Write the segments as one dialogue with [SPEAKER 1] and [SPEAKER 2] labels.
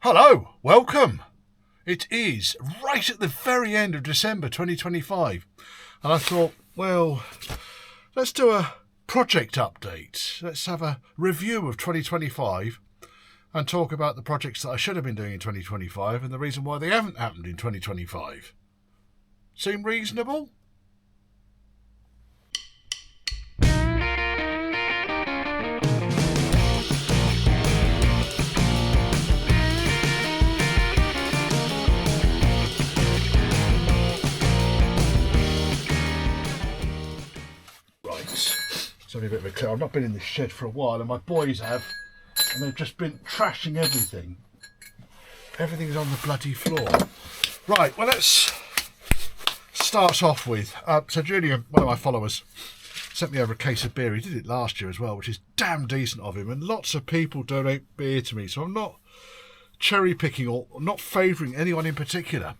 [SPEAKER 1] Hello, welcome. It is right at the very end of December 2025. And I thought, well, let's do a project update. Let's have a review of 2025 and talk about the projects that I should have been doing in 2025 and the reason why they haven't happened in 2025. Seem reasonable? It's only a bit of a clear. I've not been in this shed for a while, and my boys have, and they've just been trashing everything. Everything's on the bloody floor. Right, well, let's start off with. So Julian, one of my followers, sent me over a case of beer. He did it last year as well, which is damn decent of him. And lots of people donate beer to me, so I'm not cherry picking or not favouring anyone in particular.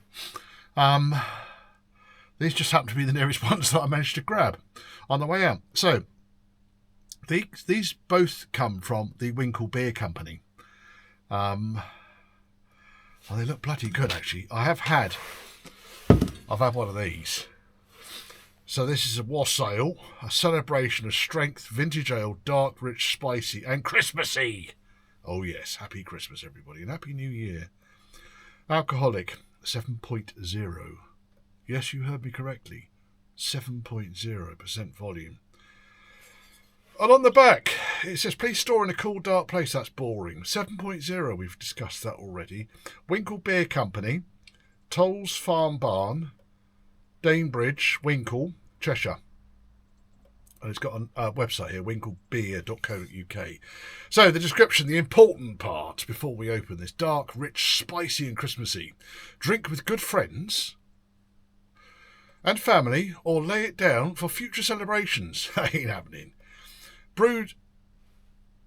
[SPEAKER 1] These just happen to be the nearest ones that I managed to grab on the way out. So these both come from the Winkle Beer Company. Oh, they look bloody good, actually. I've had one of these. So this is a wassail, a celebration of strength, vintage ale, dark, rich, spicy, and Christmassy. Oh yes, happy Christmas, everybody, and happy New Year. Alcoholic, 7.0. Yes, you heard me correctly. 7.0% volume. And on the back, it says, please store in a cool, dark place. That's boring. 7.0, we've discussed that already. Winkle Beer Company, Tolls Farm Barn, Danebridge, Winkle, Cheshire. And it's got a website here, winklebeer.co.uk. So the description, the important part before we open this. Dark, rich, spicy and Christmassy. Drink with good friends and family, or lay it down for future celebrations. Ain't happening. Brewed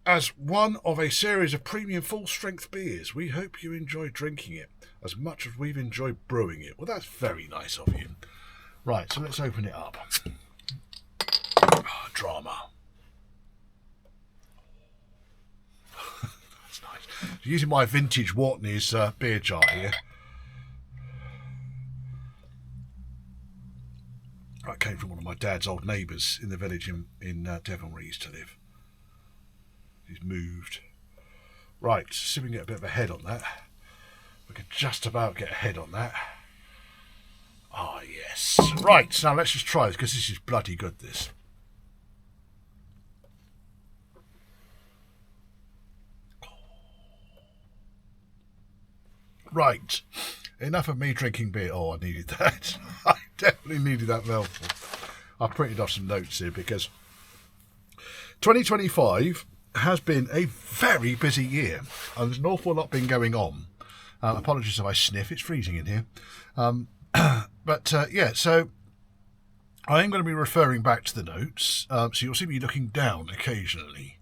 [SPEAKER 1] as one of a series of premium full-strength beers. We hope you enjoy drinking it as much as we've enjoyed brewing it. Well, that's very nice of you. Right, so let's open it up. Oh, drama. That's nice. Using my vintage Watney's beer jar here. That came from one of my dad's old neighbours in the village in Devon where he used to live. He's moved. Right, see if we can get a bit of a head on that. We can just about get a head on that. Ah, yes. Right, now let's just try this because this is bloody good, this. Right. Enough of me drinking beer. Oh, I needed that. I definitely needed that mouthful. I've printed off some notes here because 2025 has been a very busy year. And there's an awful lot been going on. Apologies if I sniff. It's freezing in here. Yeah, so I am going to be referring back to the notes. So you'll see me looking down occasionally.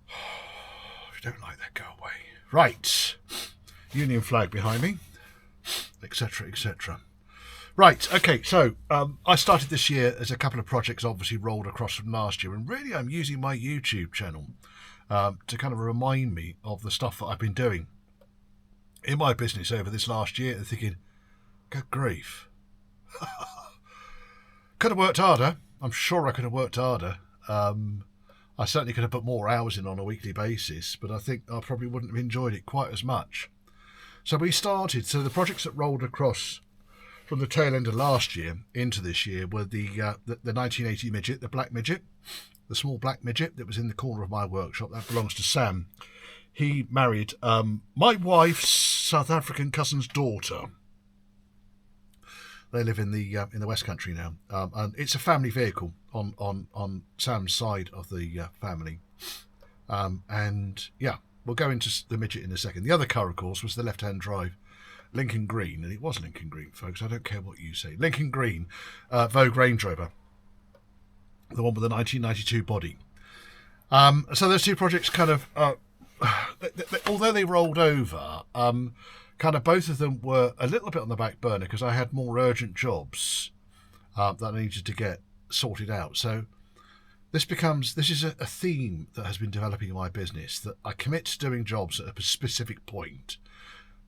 [SPEAKER 1] If you don't like that, go away. Right. Union flag behind me, etc., etc. Right, okay, so I started this year as a couple of projects obviously rolled across from last year, and really I'm using my YouTube channel to kind of remind me of the stuff that I've been doing in my business over this last year, and thinking, good grief. Could have worked harder. I'm sure I could have worked harder. I certainly could have put more hours in on a weekly basis, but I think I probably wouldn't have enjoyed it quite as much. So the projects that rolled across from the tail end of last year into this year were the 1980 midget, the black midget, the small black midget that was in the corner of my workshop. That belongs to Sam. He married my wife's South African cousin's daughter. They live in the West Country now, and it's a family vehicle on Sam's side of the family, and yeah. We'll go into the midget in a second. The other car, of course, was the left-hand drive Lincoln Green, and it was Lincoln Green, folks. I don't care what you say. Lincoln Green, Vogue Range Rover, the one with the 1992 body. So those two projects kind of, although they rolled over, kind of both of them were a little bit on the back burner because I had more urgent jobs that I needed to get sorted out. So this is a theme that has been developing in my business, that I commit to doing jobs at a specific point.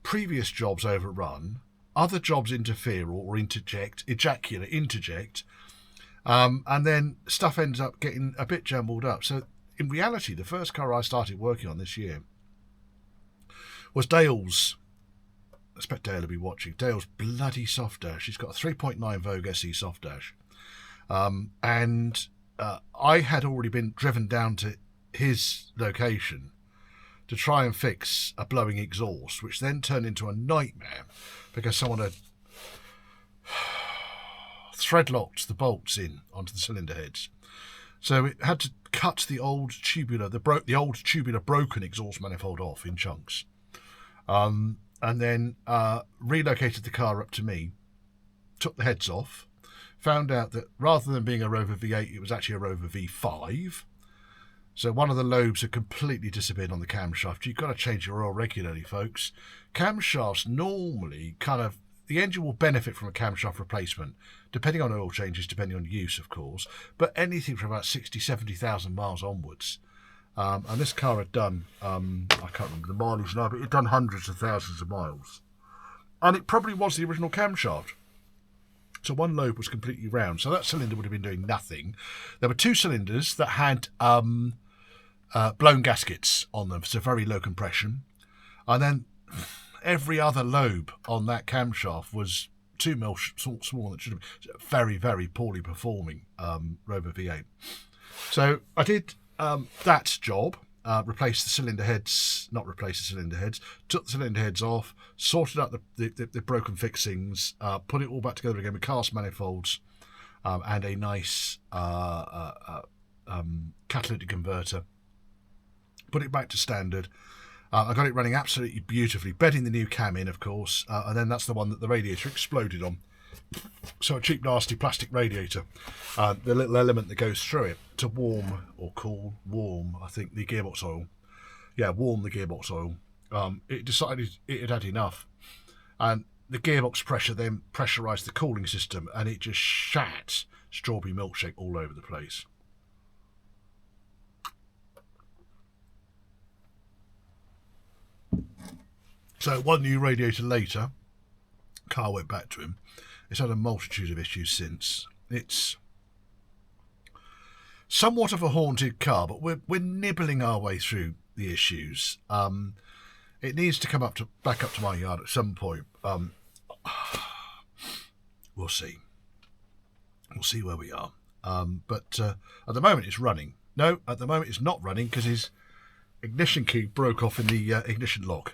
[SPEAKER 1] Previous jobs overrun, other jobs interfere or interject, and then stuff ends up getting a bit jumbled up. So in reality, the first car I started working on this year was Dale's. I expect Dale will be watching. Dale's bloody soft dash. He's got a 3.9 Vogue SE soft dash. And I had already been driven down to his location to try and fix a blowing exhaust, which then turned into a nightmare because someone had thread-locked the bolts in onto the cylinder heads. So it had to cut the old tubular, the old tubular broken exhaust manifold off in chunks. And then relocated the car up to me, took the heads off, found out that rather than being a Rover V8, it was actually a Rover V5. So one of the lobes had completely disappeared on the camshaft. You've got to change your oil regularly, folks. Camshafts normally the engine will benefit from a camshaft replacement, depending on oil changes, depending on use, of course, but anything from about 60, 70,000 miles onwards. And this car had done, I can't remember the mileage now, but it had done hundreds of thousands of miles. And it probably was the original camshaft. So one lobe was completely round, so that cylinder would have been doing nothing. There were two cylinders that had blown gaskets on them, so very low compression. And then every other lobe on that camshaft was 2 mil smaller than it should have been. Very, very poorly performing Rover V8. So I did that job, took the cylinder heads off, sorted out the broken fixings, put it all back together again with cast manifolds and a nice catalytic converter. Put it back to standard. I got it running absolutely beautifully, bedding the new cam in, of course, and then that's the one that the radiator exploded on. So a cheap, nasty plastic radiator, the little element that goes through it to warm, I think, the gearbox oil. Yeah, warm the gearbox oil. It decided it had enough. And the gearbox pressure then pressurised the cooling system, and it just shat strawberry milkshake all over the place. So one new radiator later, car went back to him. It's had a multitude of issues since. It's somewhat of a haunted car, but we're nibbling our way through the issues. It needs to come back up to my yard at some point. We'll see. We'll see where we are. But at the moment it's running. No, at the moment it's not running because his ignition key broke off in the ignition lock.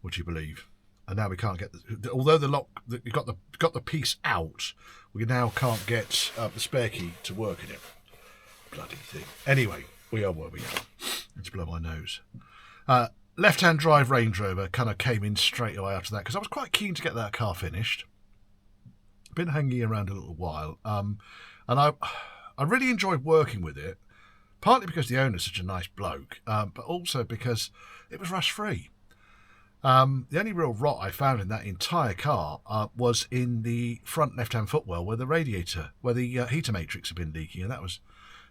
[SPEAKER 1] Would you believe? And now we can't get although the lock, you got the piece out, we now can't get the spare key to work in it. Bloody thing. Anyway, we are where we are. Let's blow my nose. Left-hand drive Range Rover kind of came in straight away after that because I was quite keen to get that car finished. Been hanging around a little while, and I really enjoyed working with it, partly because the owner's such a nice bloke, but also because it was rust-free. The only real rot I found in that entire car was in the front left-hand footwell where the heater matrix had been leaking, and that was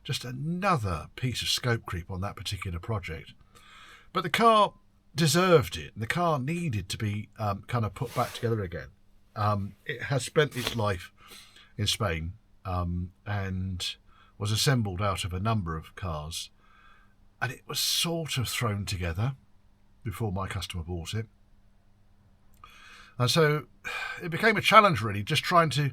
[SPEAKER 1] just another piece of scope creep on that particular project. But the car deserved it, and the car needed to be kind of put back together again. It has spent its life in Spain and was assembled out of a number of cars, and it was sort of thrown together before my customer bought it. And so it became a challenge, really, just trying to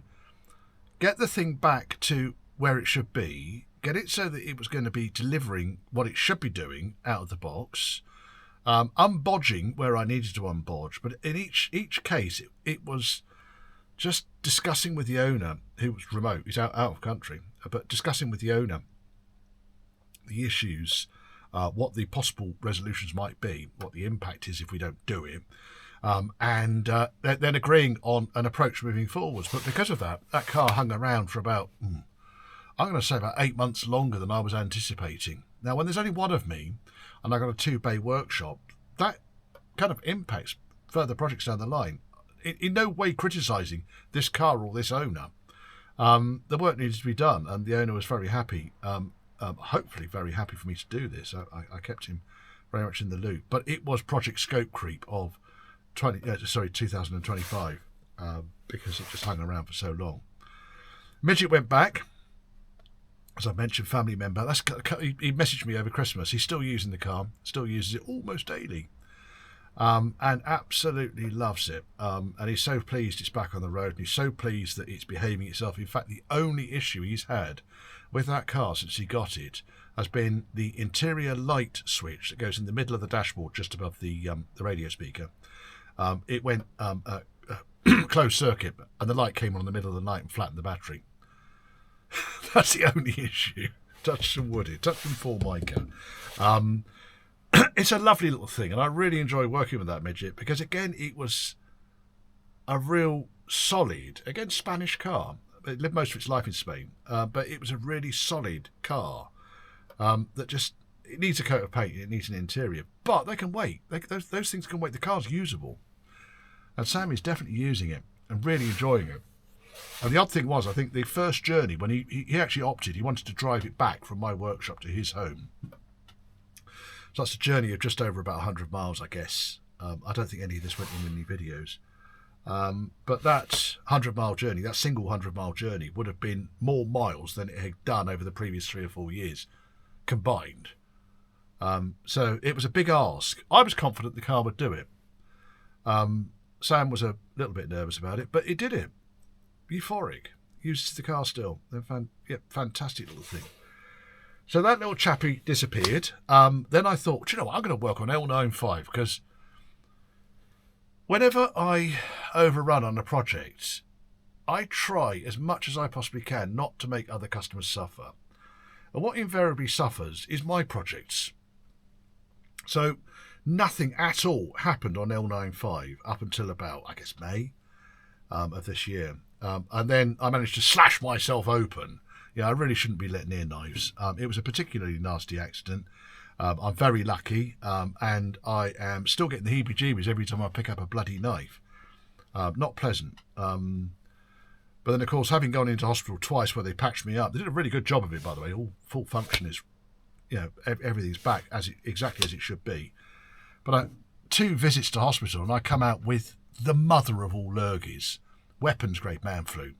[SPEAKER 1] get the thing back to where it should be, get it so that it was going to be delivering what it should be doing out of the box, unbodging where I needed to unbodge. But in each case, it was just discussing with the owner, who was remote, he's out of country, but discussing with the owner the issues, what the possible resolutions might be, what the impact is if we don't do it, and then agreeing on an approach moving forwards. But because of that car hung around for about, I'm going to say about 8 months longer than I was anticipating. Now, when there's only one of me, and I've got a 2-bay workshop, that kind of impacts further projects down the line. In no way criticising this car or this owner. The work needed to be done, and the owner was very happy. hopefully very happy for me to do this. I kept him very much in the loop. But it was Project Scope Creep of 2025, because it just hung around for so long. Midget went back. As I mentioned, family member. He messaged me over Christmas. He's still using the car, still uses it almost daily, and absolutely loves it. And he's so pleased it's back on the road, and he's so pleased that it's behaving itself. In fact, the only issue he's had with that car since he got it has been the interior light switch that goes in the middle of the dashboard, just above the radio speaker. It went closed circuit, and the light came on in the middle of the night and flattened the battery. That's the only issue. Touch some wood here, touch some Formica. It's a lovely little thing, and I really enjoy working with that midget because, again, it was a real solid, again, Spanish car. It lived most of its life in Spain, but it was a really solid car that just, it needs a coat of paint, it needs an interior, but they can wait. Those things can wait. The car's usable, and Sam is definitely using it and really enjoying it. And the odd thing was, I think the first journey, when he actually opted, he wanted to drive it back from my workshop to his home. So that's a journey of just over about 100 miles, I guess. I don't think any of this went in any videos. But that 100-mile journey, that single 100-mile journey, would have been more miles than it had done over the previous 3 or 4 years combined. So it was a big ask. I was confident the car would do it. Sam was a little bit nervous about it, but it did it. Euphoric. Uses the car still. Fantastic little thing. So that little chappie disappeared. Then I thought, do you know what, I'm going to work on L95, because whenever I overrun on a project, I try as much as I possibly can not to make other customers suffer. And what invariably suffers is my projects. So nothing at all happened on L95 up until about, I guess, May of this year. And then I managed to slash myself open. Yeah, I really shouldn't be let near knives. It was a particularly nasty accident. I'm very lucky, and I am still getting the heebie-jeebies every time I pick up a bloody knife. Not pleasant. But then, of course, having gone into hospital twice where they patched me up, they did a really good job of it, by the way. All full function is, everything's back exactly as it should be. But 2 visits to hospital, and I come out with the mother of all lurgies, weapons-grade man flu.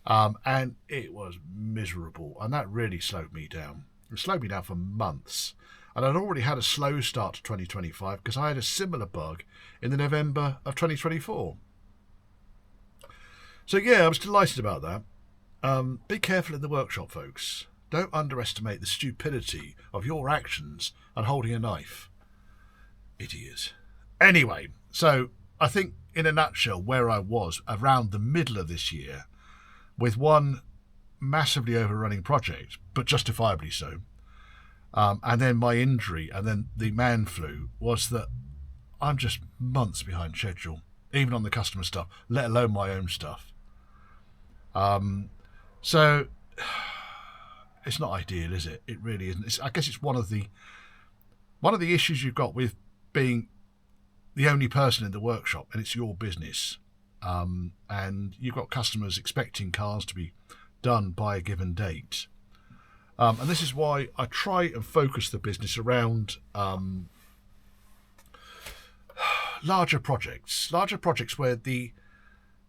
[SPEAKER 1] And it was miserable, and that really slowed me down. It slowed me down for months. And I'd already had a slow start to 2025 because I had a similar bug in the November of 2024. So yeah, I was delighted about that. Be careful in the workshop, folks. Don't underestimate the stupidity of your actions and holding a knife. Idiot. Anyway, so I think in a nutshell where I was around the middle of this year with one massively overrunning project, but justifiably so, and then my injury and then the man flu, was that I'm just months behind schedule, even on the customer stuff, let alone my own stuff. So it's not ideal, is it? It really isn't. I guess it's one of the issues you've got with being the only person in the workshop, and it's your business. And you've got customers expecting cars to be done by a given date. And this is why I try and focus the business around larger projects where the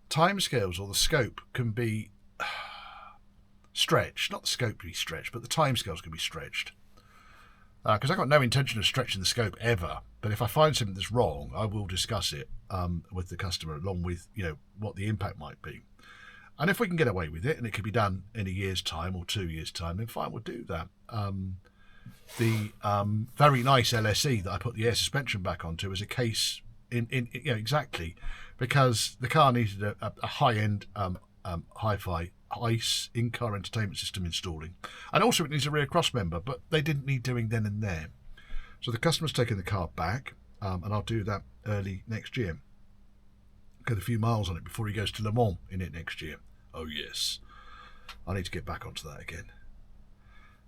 [SPEAKER 1] timescales or the scope can be stretched. Not the scope can be stretched, but the timescales can be stretched. Because I've got no intention of stretching the scope ever. But if I find something that's wrong, I will discuss it with the customer, along with what the impact might be. And if we can get away with it, and it could be done in a year's time or 2 years' time, then fine, we'll do that. The very nice LSE that I put the air suspension back onto is a case in exactly because the car needed a high-end hi-fi ICE in-car entertainment system installing, and also it needs a rear cross member, but they didn't need doing then and there. So the customer's taking the car back, and I'll do that early next year. Get a few miles on it before he goes to Le Mans in it next year. Oh yes, I need to get back onto that again.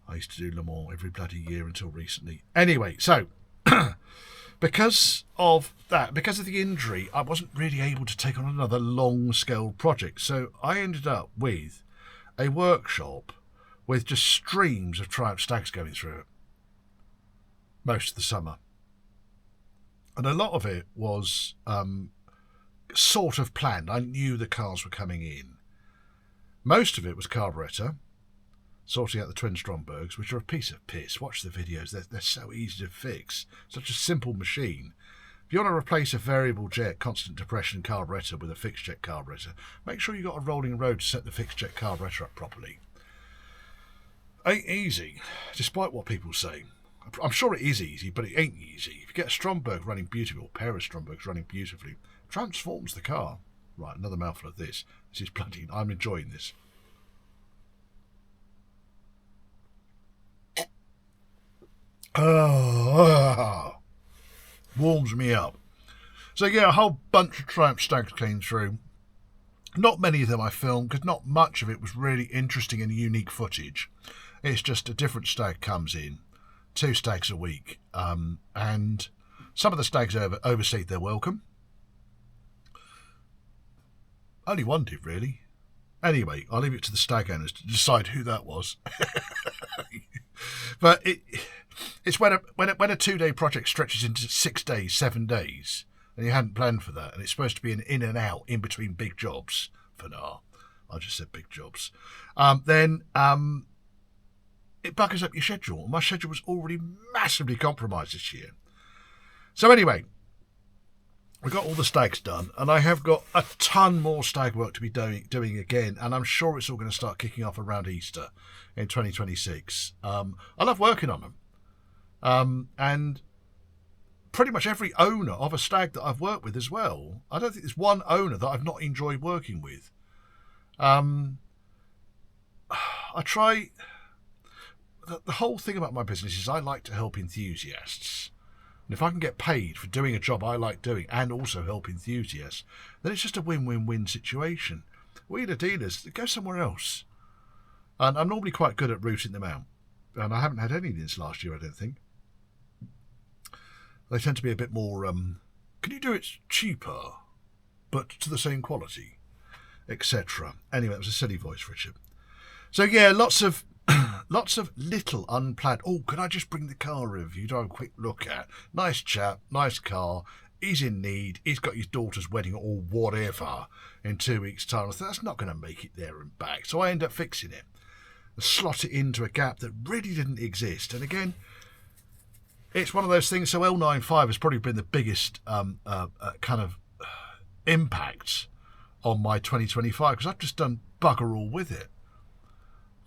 [SPEAKER 1] I used to do Le Mans every bloody year until recently. Anyway, so because of the injury, I wasn't really able to take on another long-scale project. So I ended up with a workshop with just streams of Triumph stags going through it most of the summer. And a lot of it was sort of planned. I knew the cars were coming in. Most of it was carburettor, sorting out the twin Strombergs, which are a piece of piss. Watch the videos. They're so easy to fix. Such a simple machine. If you want to replace a variable jet constant depression carburettor with a fixed jet carburettor, make sure you've got a rolling road to set the fixed jet carburettor up properly. Ain't easy, despite what people say. I'm sure it is easy, but it ain't easy. If you get a Stromberg running beautifully, or a pair of Strombergs running beautifully, transforms the car. Right, another mouthful of this. This is bloody... I'm enjoying this. Oh, warms me up. So yeah, a whole bunch of Triumph stags came through. Not many of them I filmed, because not much of it was really interesting and unique footage. It's just a different stag comes in, 2 stags a week, and some of the stags overstayed their welcome. Only one did, really. Anyway, I'll leave it to the stag owners to decide who that was. But it's when a 2-day project stretches into 6 days, 7 days, and you hadn't planned for that, and it's supposed to be an in and out in between big jobs. For now, I just said big jobs. Then it buggers up your schedule. My schedule was already massively compromised this year. So anyway, we got all the stags done, and I have got a ton more stag work to be doing again, and I'm sure it's all going to start kicking off around Easter in 2026. I love working on them, and pretty much every owner of a stag that I've worked with as well. I don't think there's one owner that I've not enjoyed working with. I try... The whole thing about my business is I like to help enthusiasts. And if I can get paid for doing a job I like doing and also help enthusiasts, then it's just a win-win-win situation. We the dealers, go somewhere else. And I'm normally quite good at rooting them out. And I haven't had any this last year, I don't think. They tend to be a bit more, can you do it cheaper, but to the same quality, etc. Anyway, that was a silly voice, Richard. So yeah, lots of little unplanned. Oh, can I just bring the car in for you to have a quick look at? Nice chap, nice car. He's in need. He's got his daughter's wedding or whatever in 2 weeks' time. I thought that's not going to make it there and back. So I end up fixing it and slot it into a gap that really didn't exist. And again, it's one of those things. So L95 has probably been the biggest kind of impact on my 2025 because I've just done bugger all with it.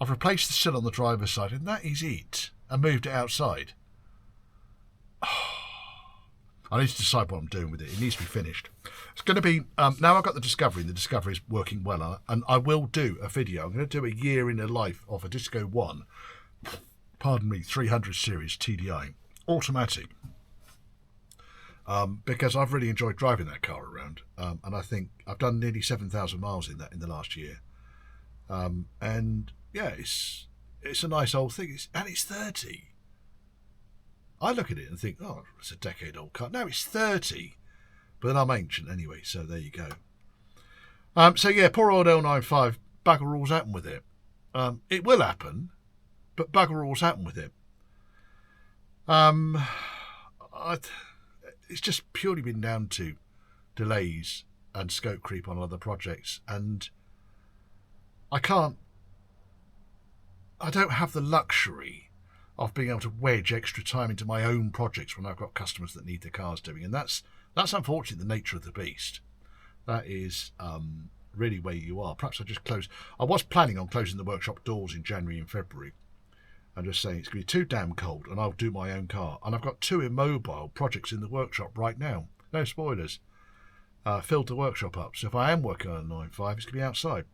[SPEAKER 1] I've replaced the sill on the driver's side, and that is it. And moved it outside. I need to decide what I'm doing with it. It needs to be finished. It's going to be... now I've got the Discovery, and the Discovery is working well. And I will do a video. I'm going to do a year in the life of a Disco 1. Pardon me, 300 series TDI. Automatic. Because I've really enjoyed driving that car around. And I think I've done nearly 7,000 miles in that in the last year. And... yeah, it's a nice old thing. It's 30. I look at it and think, oh, it's a decade-old car. No, it's 30. But then I'm ancient anyway, so there you go. So yeah, poor old L95, bugger all's happened with it. It will happen, but bugger all's happened with it. It's just purely been down to delays and scope creep on other projects, and I don't have the luxury of being able to wedge extra time into my own projects when I've got customers that need the cars doing. And that's unfortunately the nature of the beast. That is really where you are. Perhaps I was planning on closing the workshop doors in January and February. I'm just saying it's going to be too damn cold and I'll do my own car. And I've got 2 immobile projects in the workshop right now. No spoilers. Filled the workshop up. So if I am working on a 9.5, it's going to be outside.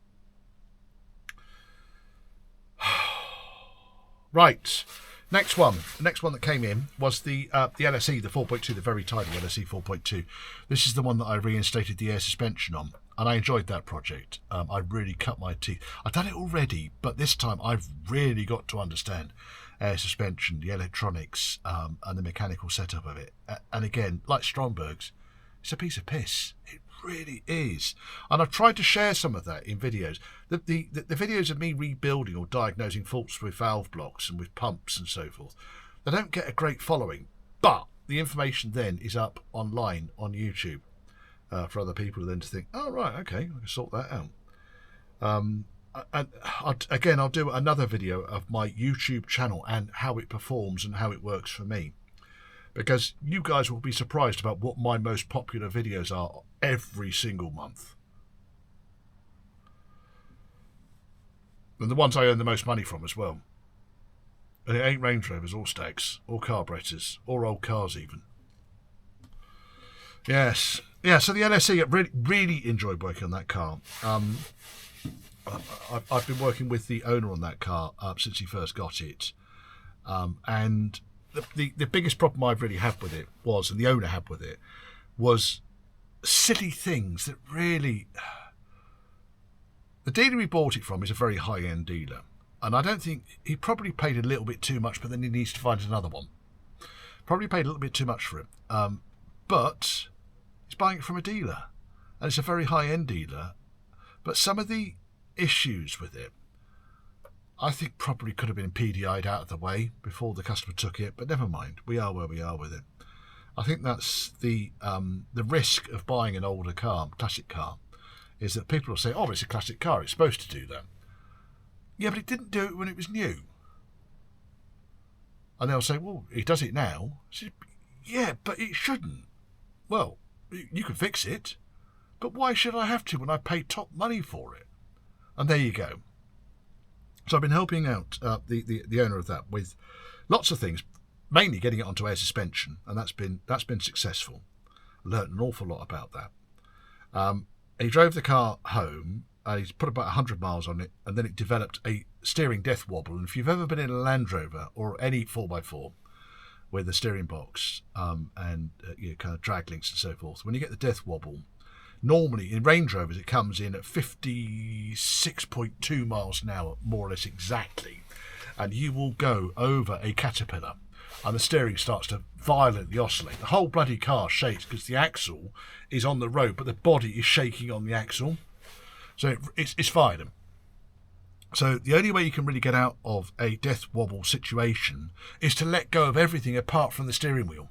[SPEAKER 1] Right, next one. The next one that came in was the LSE, the 4.2, the very tiny LSE 4.2. This is the one that I reinstated the air suspension on, and I enjoyed that project. I really cut my teeth. I've done it already, but this time I've really got to understand air suspension, the electronics, and the mechanical setup of it. And again, like Stromberg's, it's a piece of piss. It really is. And I've tried to share some of that in videos. The videos of me rebuilding or diagnosing faults with valve blocks and with pumps and so forth, they don't get a great following. But the information then is up online on YouTube for other people then to think, oh, right, okay, I can sort that out. And I'll do another video of my YouTube channel and how it performs and how it works for me. Because you guys will be surprised about what my most popular videos are every single month. And the ones I earn the most money from as well. And it ain't Range Rovers or Stags or carburetors or old cars even. Yes. Yeah, so the LSE, I really enjoyed working on that car. I've been working with the owner on that car since he first got it. And the biggest problem I've really had with it was, and the owner had with it, was silly things that really... The dealer we bought it from is a very high-end dealer. And I don't think... He probably paid a little bit too much, but then he needs to find another one. Probably paid a little bit too much for it. But he's buying it from a dealer. And it's a very high-end dealer. But some of the issues with it, I think probably could have been PDI'd out of the way before the customer took it, but never mind. We are where we are with it. I think that's the risk of buying an older car, classic car, is that people will say, oh, it's a classic car, it's supposed to do that. Yeah, but it didn't do it when it was new. And they'll say, well, it does it now. I said, yeah, but it shouldn't. Well, you can fix it, but why should I have to when I pay top money for it? And there you go. So I've been helping out the owner of that with lots of things, mainly getting it onto air suspension, and that's been successful. Learned an awful lot about that. He drove the car home. He's put about 100 miles on it, and then it developed a steering death wobble. And if you've ever been in a Land Rover or any 4x4 with a steering box and kind of drag links and so forth, when you get the death wobble, normally in Range Rovers it comes in at 56.2 miles an hour, more or less exactly, and you will go over a caterpillar and the steering starts to violently oscillate. The whole bloody car shakes because the axle is on the road but the body is shaking on the axle, so it's fired. So the only way you can really get out of a death wobble situation is to let go of everything apart from the steering wheel.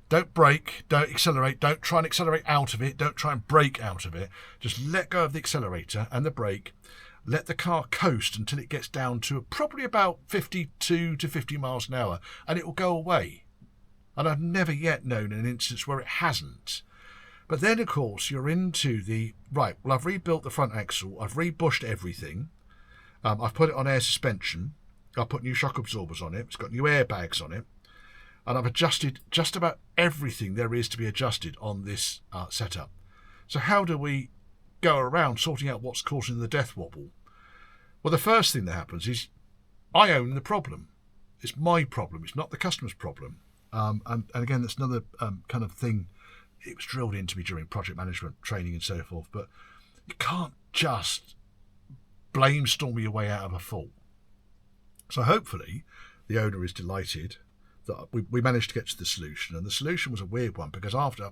[SPEAKER 1] Don't brake, don't accelerate, don't try and accelerate out of it, don't try and brake out of it. Just let go of the accelerator and the brake. Let the car coast until it gets down to probably about 52 to 50 miles an hour, and it will go away. And I've never yet known an instance where it hasn't. But then, of course, you're into the, right, well, I've rebuilt the front axle, I've rebushed everything, I've put it on air suspension, I've put new shock absorbers on it, it's got new airbags on it, and I've adjusted just about everything there is to be adjusted on this setup. So how do we go around sorting out what's causing the death wobble? Well, the first thing that happens is I own the problem. It's my problem. It's not the customer's problem. And again, that's another kind of thing. It was drilled into me during project management training and so forth. But you can't just blame-storm your way out of a fault. So hopefully the owner is delighted that we managed to get to the solution, and the solution was a weird one because after,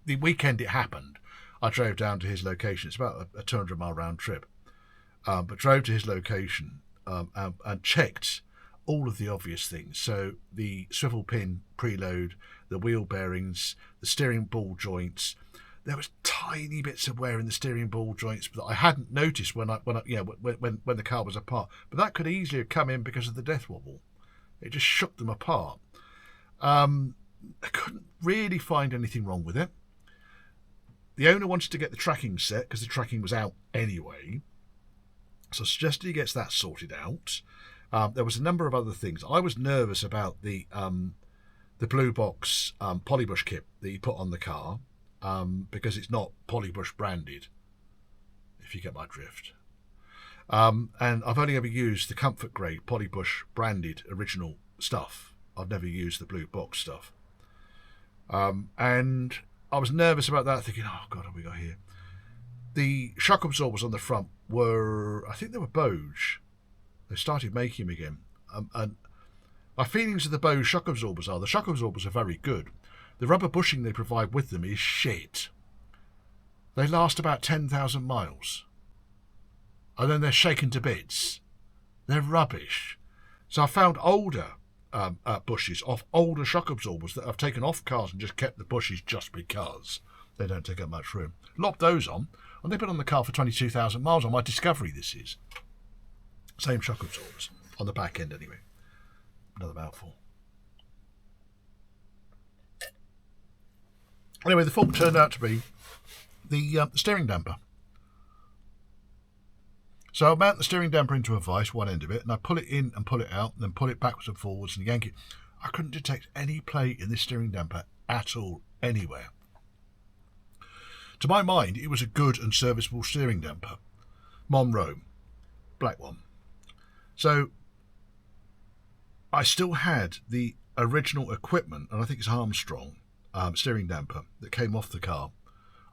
[SPEAKER 1] the weekend it happened, I drove down to his location. It's about a 200-mile round trip, but drove to his location and checked all of the obvious things. So the swivel pin preload, the wheel bearings, the steering ball joints. There was tiny bits of wear in the steering ball joints that I hadn't noticed when the car was apart. But that could easily have come in because of the death wobble. It just shook them apart. I couldn't really find anything wrong with it. The owner wanted to get the tracking set because the tracking was out anyway. So I suggested he gets that sorted out. There was a number of other things. I was nervous about the blue box Polybush kit that he put on the car because it's not Polybush branded, if you get my drift. And I've only ever used the comfort grade Polybush branded original stuff. I've never used the blue box stuff. And I was nervous about that, thinking, oh God, what have we got here? The shock absorbers on the front were, I think they were Boge. They started making them again. And my feelings of the Boge shock absorbers are, the shock absorbers are very good. The rubber bushing they provide with them is shit. They last about 10,000 miles. And then they're shaken to bits. They're rubbish. So I found older bushes off older shock absorbers that I've taken off cars and just kept the bushes just because they don't take up much room. Lopped those on, and they've been on the car for 22,000 miles on my Discovery, this is. Same shock absorbers, on the back end anyway. Another mouthful. Anyway, the fault turned out to be the steering damper. So I mount the steering damper into a vise, one end of it, and I pull it in and pull it out, and then pull it backwards and forwards and yank it. I couldn't detect any play in this steering damper at all, anywhere. To my mind, it was a good and serviceable steering damper. Monroe, black one. So I still had the original equipment, and I think it's Armstrong steering damper that came off the car,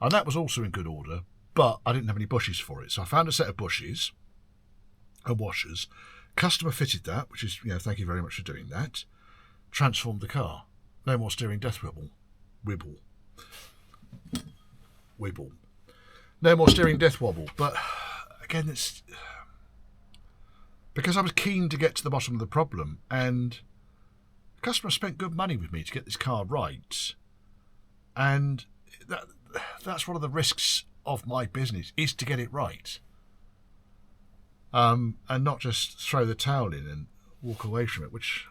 [SPEAKER 1] and that was also in good order, but I didn't have any bushes for it. So I found a set of bushes and washers, customer fitted that, which is, thank you very much for doing that, transformed the car. No more steering death wibble. No more steering death wobble. But again, it's because I was keen to get to the bottom of the problem, and the customer spent good money with me to get this car right, and that's one of the risks of my business, is to get it right, and not just throw the towel in and walk away from it, which,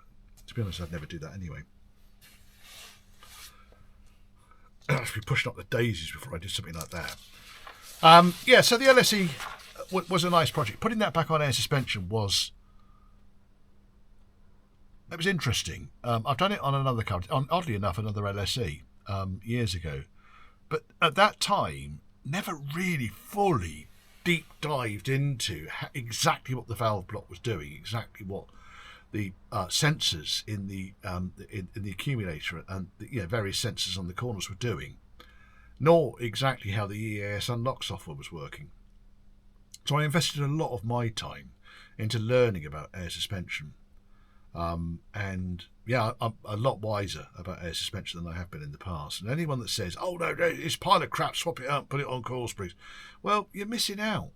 [SPEAKER 1] to be honest, I'd never do that anyway. I'd have to be pushing up the daisies before I did something like that. So the LSE was a nice project. Putting that back on air suspension was interesting. I've done it on another car, oddly enough, another LSE years ago, but at that time never really fully deep dived into exactly what the valve block was doing, exactly what the sensors in the accumulator and the various sensors on the corners were doing, nor exactly how the EAS unlock software was working. So I invested a lot of my time into learning about air suspension, and I'm a lot wiser about air suspension than I have been in the past. And anyone that says, "Oh no, it's a pile of crap, swap it out, put it on coil springs," well, you're missing out.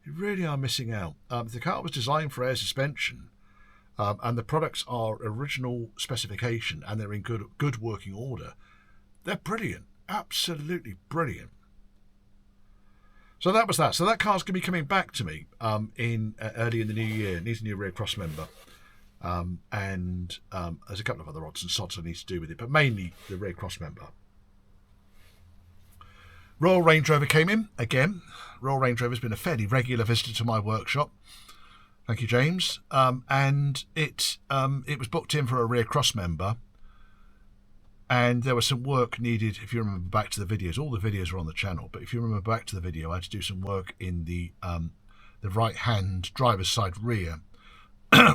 [SPEAKER 1] You really are missing out. The car was designed for air suspension, and the products are original specification, and they're in good working order. They're brilliant, absolutely brilliant. So that was that. So that car's going to be coming back to me early in the new year. It needs a new rear cross member, and there's a couple of other odds and sods I need to do with it, but mainly the rear cross member. Royal Range Rover came in again. Royal Range Rover's been a fairly regular visitor to my workshop. Thank you, James. And it was booked in for a rear cross member, and there was some work needed. If you remember back to the videos, all the videos are on the channel, but if you remember back to the video, I had to do some work in the right-hand driver's side rear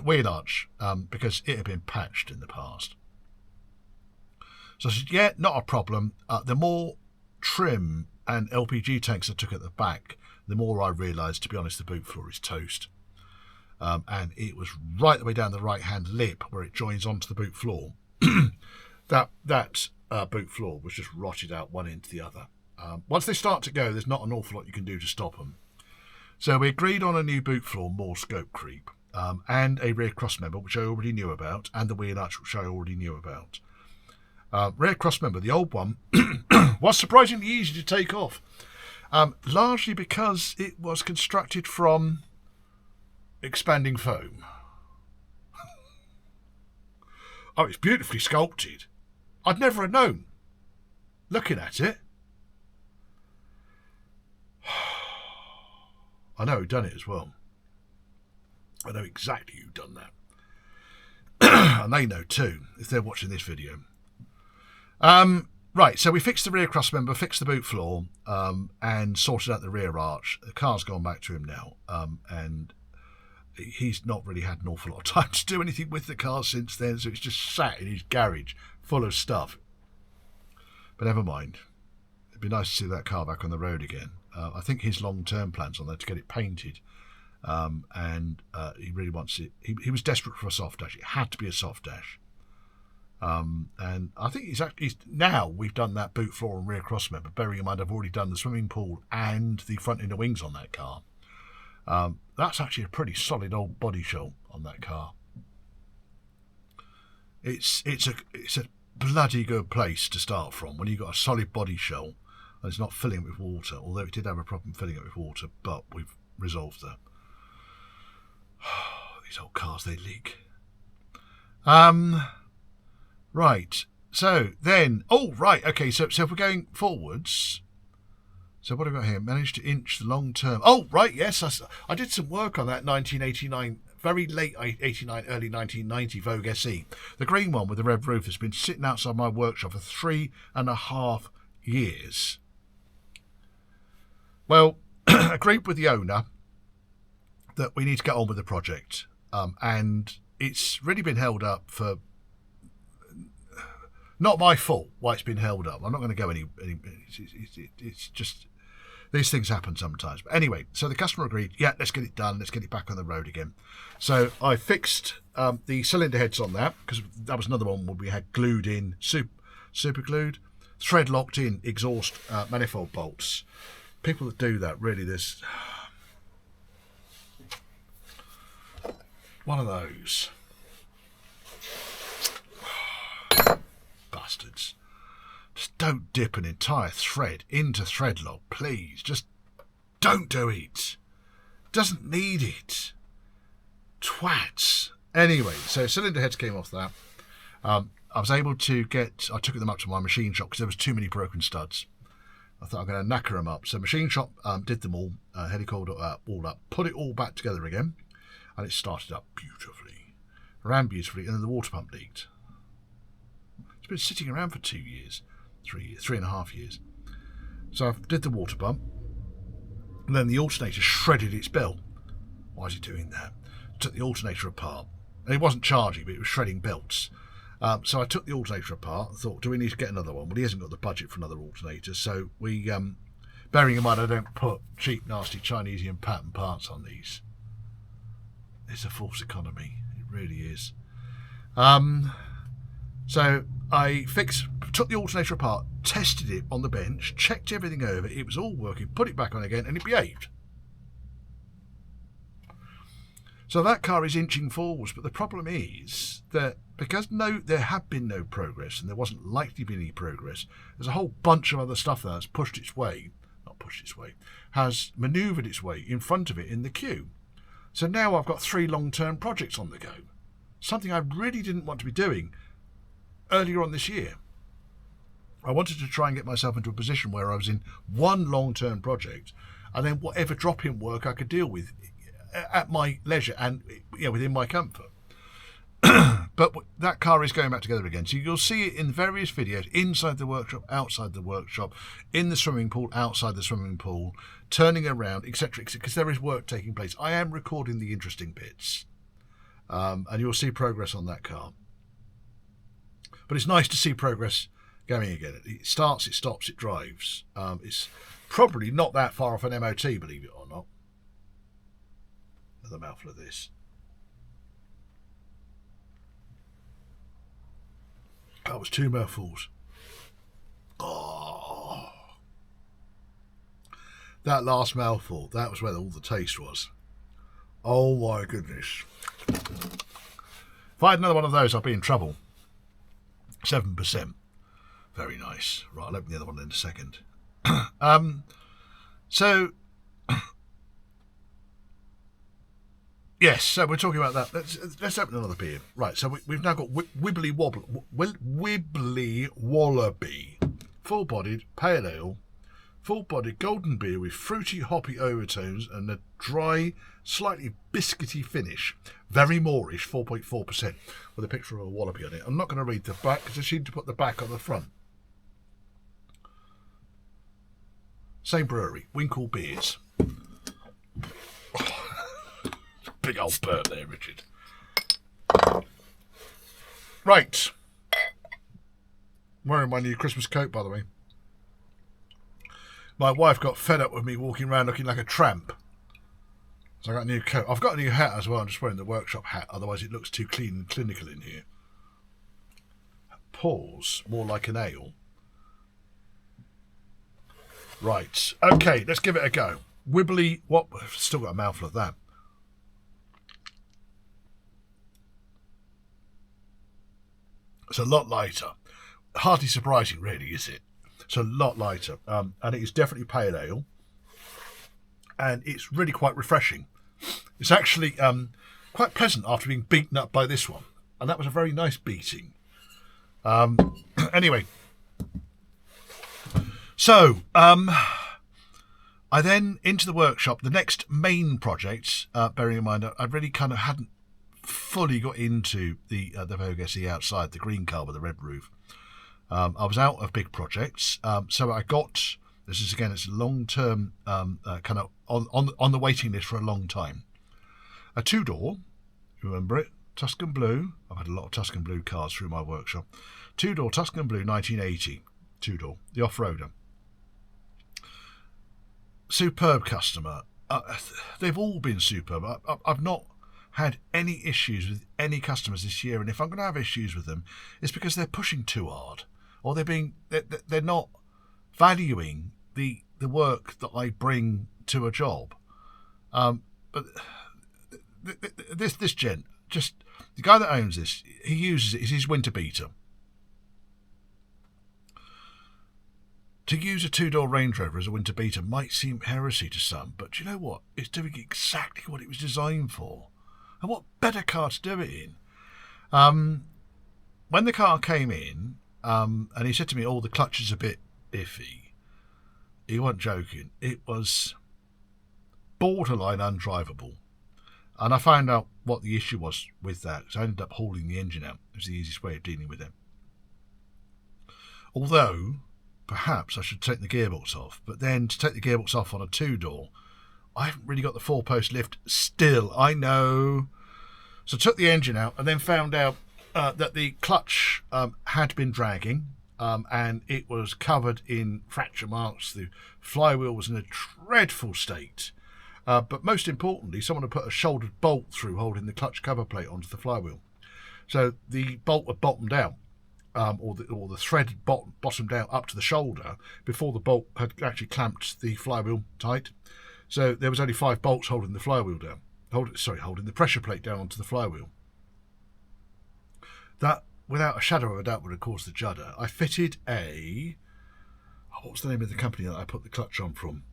[SPEAKER 1] wheel arch, because it had been patched in the past. So I said, yeah, not a problem. The more trim and LPG tanks I took at the back, the more I realised, to be honest, the boot floor is toast. And it was right the way down the right-hand lip where it joins onto the boot floor. that boot floor was just rotted out one end to the other. Once they start to go, there's not an awful lot you can do to stop them. So we agreed on a new boot floor, more scope creep, and a rear cross member, which I already knew about, and the wheel arch, which I already knew about. Rear cross member, the old one, was surprisingly easy to take off, largely because it was constructed from expanding foam. Oh, it's beautifully sculpted. I'd never have known, looking at it. I know who'd done it as well. I know exactly who'd done that. And they know too, if they're watching this video. Right, so we fixed the rear cross member, fixed the boot floor, and sorted out the rear arch. The car's gone back to him now, and he's not really had an awful lot of time to do anything with the car since then, so it's just sat in his garage full of stuff. But never mind. It'd be nice to see that car back on the road again. I think his long-term plans on there to get it painted, and he really wants it. He was desperate for a soft dash. It had to be a soft dash. And I think now we've done that boot floor and rear cross member. Bearing in mind I've already done the swimming pool and the front inner wings on that car. That's actually a pretty solid old body shell on that car. It's a bloody good place to start from when you've got a solid body shell and it's not filling it with water, although it did have a problem filling it with water, but we've resolved that. These old cars, they leak. Right, so then, okay, so if we're going forwards, so what have we got here? Managed to inch the long term. Oh, right, yes, I did some work on that 1989, very late 89, early 1990 Vogue SE. The green one with the red roof has been sitting outside my workshop for 3.5 years. Well, agreed with the owner that we need to get on with the project. And it's really been held up for... Not my fault why it's been held up. I'm not going to go any it's just... These things happen sometimes. But anyway, so the customer agreed, yeah, let's get it done. Let's get it back on the road again. So I fixed the cylinder heads on that, because that was another one where we had glued in, super glued, thread locked in exhaust manifold bolts. People that do that, really, there's... One of those. Bastards. Just don't dip an entire thread into thread lock, please. Just don't do it. Doesn't need it. Twats. Anyway, so cylinder heads came off that. I was able to I took them up to my machine shop because there was too many broken studs. I thought I'm going to knacker them up. So machine shop did them all, helicoiled all up, put it all back together again, and it started up beautifully. Ran beautifully, and then the water pump leaked. It's been sitting around for 2 years, 3 years, 3.5 years. So I did the water pump, and then the alternator shredded its belt. Why is it doing that? Took the alternator apart, and it wasn't charging, but it was shredding belts. So I took the alternator apart and thought, do we need to get another one? Well, he hasn't got the budget for another alternator, so we, bearing in mind I don't put cheap, nasty Chinesian pattern parts on these. It's a false economy, it really is. So I took the alternator apart, tested it on the bench, checked everything over, it was all working, put it back on again, and it behaved. So that car is inching forwards, but the problem is that because there had been no progress and there wasn't likely to be any progress, there's a whole bunch of other stuff there that's has manoeuvred its way in front of it in the queue. So now I've got 3 long-term projects on the go, something I really didn't want to be doing earlier on this year. I wanted to try and get myself into a position where I was in one long-term project and then whatever drop-in work I could deal with at my leisure and within my comfort. But that car is going back together again, so you'll see it in various videos, inside the workshop, outside the workshop, in the swimming pool, outside the swimming pool, turning around, etc., because there is work taking place. I am recording the interesting bits, and you'll see progress on that car. But it's nice to see progress going again. It starts, it stops, it drives. It's probably not that far off an MOT, believe it or not. The mouthful of this. That was 2 mouthfuls. Oh, that last mouthful, that was where all the taste was. Oh my goodness. If I had another one of those, I'd be in trouble. 7%. Very nice. Right, I'll open the other one in a second. So yes, so we're talking about that. Let's open another beer. Right, so we've now got Wibbly Wallaby, full-bodied pale ale, full-bodied golden beer with fruity, hoppy overtones and a dry, slightly biscuity finish. Very Moorish, 4.4%, with a picture of a wallaby on it. I'm not going to read the back because I seem to put the back on the front. Same brewery, Winkle Beers. Big old burp there, Richard. Right. I'm wearing my new Christmas coat, by the way. My wife got fed up with me walking around looking like a tramp. So I got a new coat. I've got a new hat as well. I'm just wearing the workshop hat, otherwise it looks too clean and clinical in here. pause, more like an ale. Right, okay, let's give it a go. Wibbly, what? Still got a mouthful of that. It's a lot lighter. Hardly surprising, really, is it? It's a lot lighter, and it is definitely pale ale, and it's really quite refreshing. It's actually quite pleasant after being beaten up by this one, and that was a very nice beating. Anyway, so I then into the workshop. The next main project, bearing in mind I really kind of hadn't fully got into the Vogue SE outside, the green car with the red roof. I was out of big projects, so I got, this is again, it's a long-term kind of on the waiting list for a long time. A two-door, remember it, Tuscan Blue. I've had a lot of Tuscan Blue cars through my workshop. Two-door Tuscan Blue 1980, two-door, the off-roader. Superb customer. They've all been superb. I've not had any issues with any customers this year, and if I'm going to have issues with them, it's because they're pushing too hard, or they're not valuing the work that I bring to a job. But this gent, just the guy that owns this, he uses it as his winter beater. To use a two-door Range Rover as a winter beater might seem heresy to some, but do you know what? It's doing exactly what it was designed for. And what better car to do it in? When the car came in, and he said to me, the clutch is a bit iffy. He wasn't joking. It was borderline undrivable. And I found out what the issue was with that, so I ended up hauling the engine out. It was the easiest way of dealing with it. Although, perhaps I should take the gearbox off. But then to take the gearbox off on a two-door, I haven't really got the four-post lift still, I know. So I took the engine out and then found out that the clutch had been dragging, and it was covered in fracture marks. The flywheel was in a dreadful state. But most importantly, someone had put a shouldered bolt through holding the clutch cover plate onto the flywheel. So the bolt had bottomed out, or the thread had bottomed out up to the shoulder before the bolt had actually clamped the flywheel tight. So there was only 5 bolts holding the flywheel down. Holding the pressure plate down onto the flywheel. That, without a shadow of a doubt, would have caused the judder. I fitted what was the name of the company that I put the clutch on from?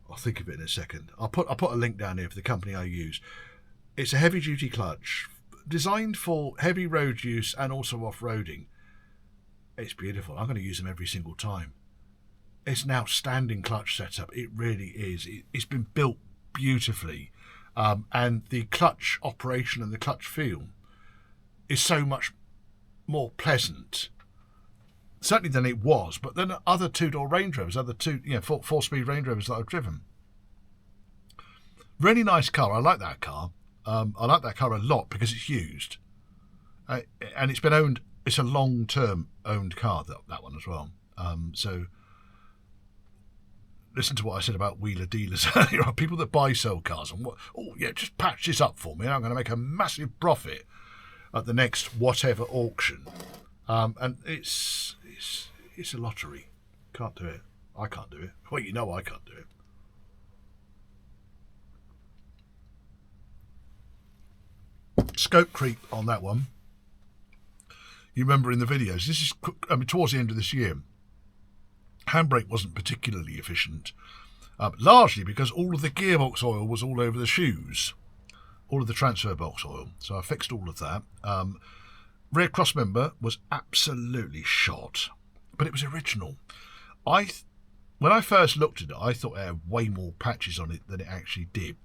[SPEAKER 1] I'll think of it in a second. I'll put a link down here for the company I use. It's a heavy-duty clutch designed for heavy road use and also off-roading. It's beautiful. I'm going to use them every single time. It's an outstanding clutch setup. It really is. It's been built beautifully. And the clutch operation and the clutch feel is so much more pleasant, certainly than it was, but than other two-door Range Rovers, four-speed Range Rovers that I've driven. Really nice car. I like that car. I like that car a lot because it's used. And it's been owned. It's a long-term owned car, that one as well. So listen to what I said about wheeler dealers earlier on. People that sell cars and just patch this up for me and I'm going to make a massive profit at the next whatever auction. And it's a lottery. Can't do it. I can't do it. Well, I can't do it. Scope creep on that one. You remember in the videos, this is towards the end of this year. Handbrake wasn't particularly efficient, largely because all of the gearbox oil was all over the shoes, all of the transfer box oil. So I fixed all of that. Rear crossmember was absolutely shot, but it was original. When I first looked at it, I thought it had way more patches on it than it actually did.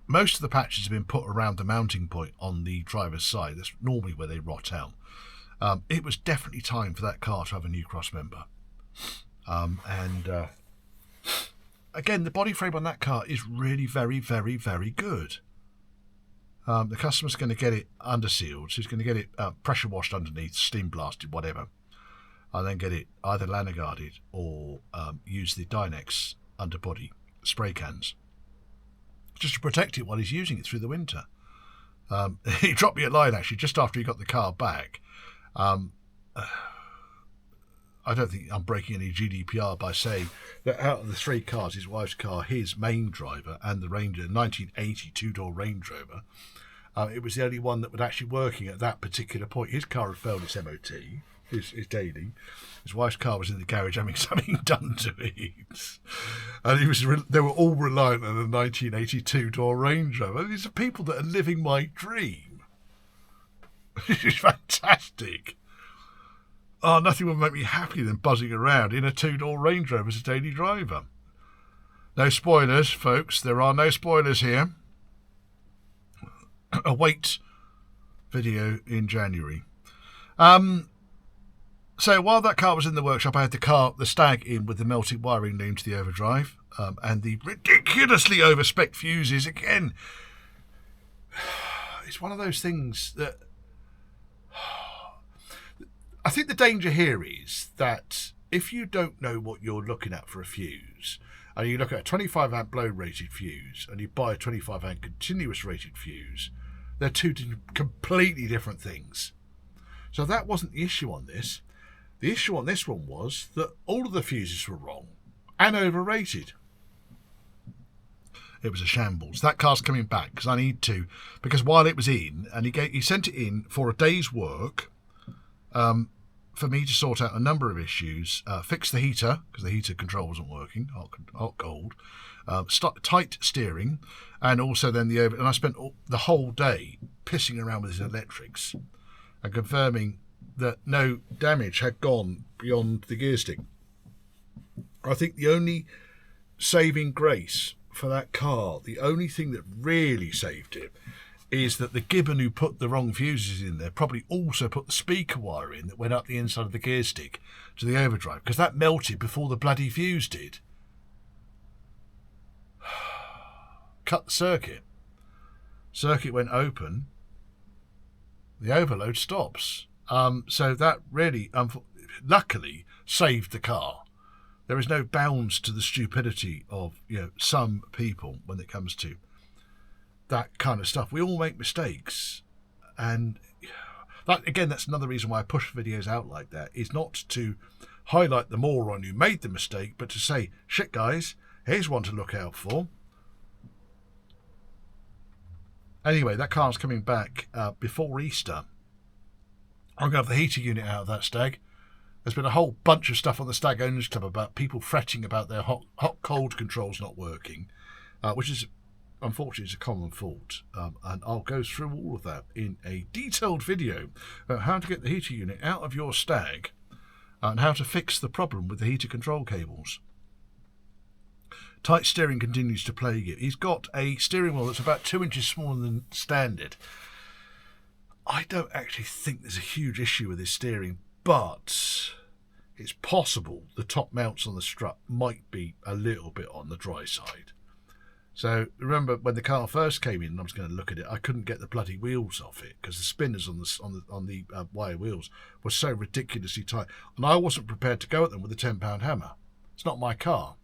[SPEAKER 1] Most of the patches have been put around the mounting point on the driver's side. That's normally where they rot out. It was definitely time for that car to have a new crossmember. Again, the body frame on that car is really very, very, very good. The customer's going to get it undersealed, so he's going to get it pressure washed underneath, steam blasted, whatever, and then get it either lanyard guarded or use the Dynex underbody spray cans just to protect it while he's using it through the winter. He dropped me a line actually just after he got the car back. I don't think I'm breaking any GDPR by saying that out of the 3 cars, his wife's car, his main driver, and the Ranger, 1980 two-door Range Rover, it was the only one that was actually working at that particular point. His car had failed its MOT, his daily. His wife's car was in the garage having something done to it. And they were all reliant on a 1980 two-door Range Rover. These are people that are living my dream. It's fantastic. Oh, nothing would make me happier than buzzing around in a two-door Range Rover as a daily driver. No spoilers, folks. There are no spoilers here. Await video in January. So while that car was in the workshop, I had the Stag in with the melted wiring leading to the overdrive, and the ridiculously over-spec fuses. Again, it's one of those things that I think the danger here is that if you don't know what you're looking at for a fuse, and you look at a 25 amp load rated fuse and you buy a 25 amp continuous rated fuse, they're two completely different things. So that wasn't the issue on this. The issue on this one was that all of the fuses were wrong and overrated. It was a shambles. That car's coming back because I need to, because while it was in, and he sent it in for a day's work, for me to sort out a number of issues, fix the heater, because the heater control wasn't working, hot cold, tight steering, and also then and I spent the whole day pissing around with his electrics and confirming that no damage had gone beyond the gear stick. I think the only saving grace for that car, the only thing that really saved it, is that the Gibbon who put the wrong fuses in there probably also put the speaker wire in that went up the inside of the gear stick to the overdrive, because that melted before the bloody fuse did. Cut the circuit. Circuit went open. The overload stops. So that really, luckily, saved the car. There is no bounds to the stupidity of some people when it comes to that kind of stuff. We all make mistakes, and that's another reason why I push videos out like that, is not to highlight the moron who made the mistake, but to say, shit guys, here's one to look out for. Anyway, that car's coming back before Easter. I'm going to have the heater unit out of that Stag. There's been a whole bunch of stuff on the Stag Owners Club about people fretting about their hot-cold controls not working, which is unfortunately it's a common fault, and I'll go through all of that in a detailed video about how to get the heater unit out of your Stag and how to fix the problem with the heater control cables. Tight steering continues to plague it. He's got a steering wheel that's about 2 inches smaller than standard. I don't actually think there's a huge issue with his steering, but it's possible the top mounts on the strut might be a little bit on the dry side. So remember when the car first came in and I was going to look at it, I couldn't get the bloody wheels off it because the spinners on the wire wheels were so ridiculously tight, and I wasn't prepared to go at them with a £10 hammer. It's not my car.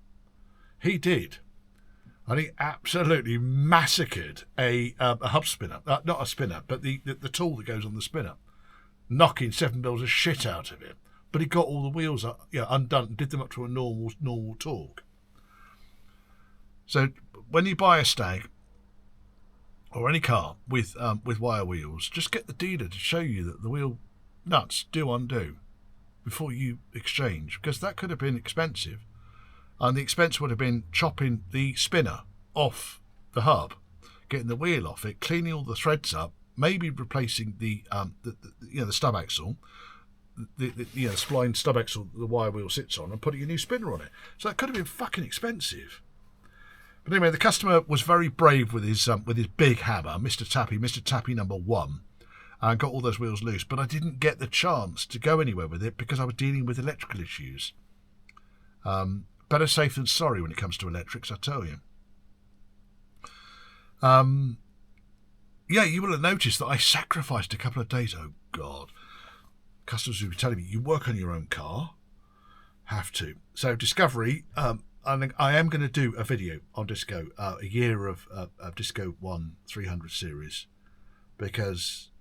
[SPEAKER 1] He did, and he absolutely massacred a hub spinner, not a spinner, but the tool that goes on the spinner, knocking 7 mils of shit out of it. But he got all the wheels undone and did them up to a normal torque. So when you buy a Stag or any car with wire wheels, just get the dealer to show you that the wheel nuts do undo before you exchange, because that could have been expensive, and the expense would have been chopping the spinner off the hub, getting the wheel off it, cleaning all the threads up, maybe replacing the stub axle, the spline stub axle the wire wheel sits on, and putting a new spinner on it. So that could have been fucking expensive. But anyway, the customer was very brave with his big hammer, Mr. Tappy number 1, and got all those wheels loose. But I didn't get the chance to go anywhere with it because I was dealing with electrical issues. Better safe than sorry when it comes to electrics, I tell you. You will have noticed that I sacrificed a couple of days. Oh, God. Customers will be telling me, you work on your own car? Have to. So, Discovery, I am going to do a video on Disco, a year of Disco 1 300 series. because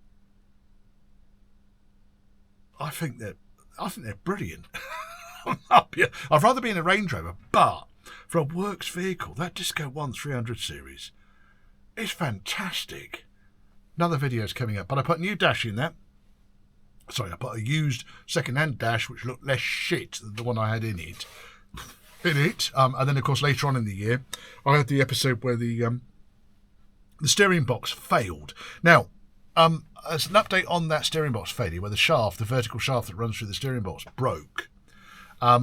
[SPEAKER 1] I think they're brilliant. I'd rather be in a Range Rover, but for a works vehicle, that Disco 1 300 series is fantastic. Another video is coming up, but I put a new dash in there. Sorry, I put a used second-hand dash which looked less shit than the one I had in it. And then, of course, later on in the year, I had the episode where the steering box failed. Now, as an update on that steering box failure, where the vertical shaft that runs through the steering box broke, a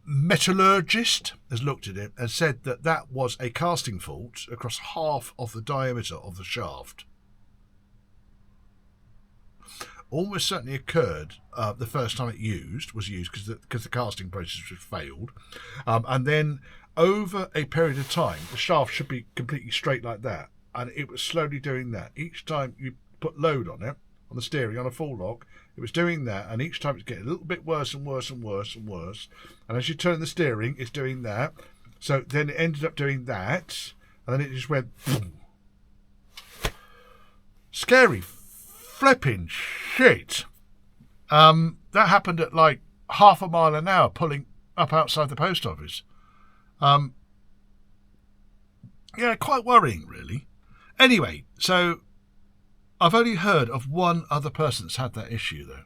[SPEAKER 1] metallurgist has looked at it and said that was a casting fault across half of the diameter of the shaft. Almost certainly occurred the first time it was used because the casting process was failed. And then over a period of time, the shaft should be completely straight like that. And it was slowly doing that. Each time you put load on it, on the steering, on a full lock, it was doing that. And each time it's getting a little bit worse and worse and worse and worse. And as you turn the steering, it's doing that. So then it ended up doing that. And then it just went boom. Scary flipping shit. That happened at like half a mile an hour pulling up outside the post office. Yeah, quite worrying, really. Anyway, so I've only heard of one other person that's had that issue, though.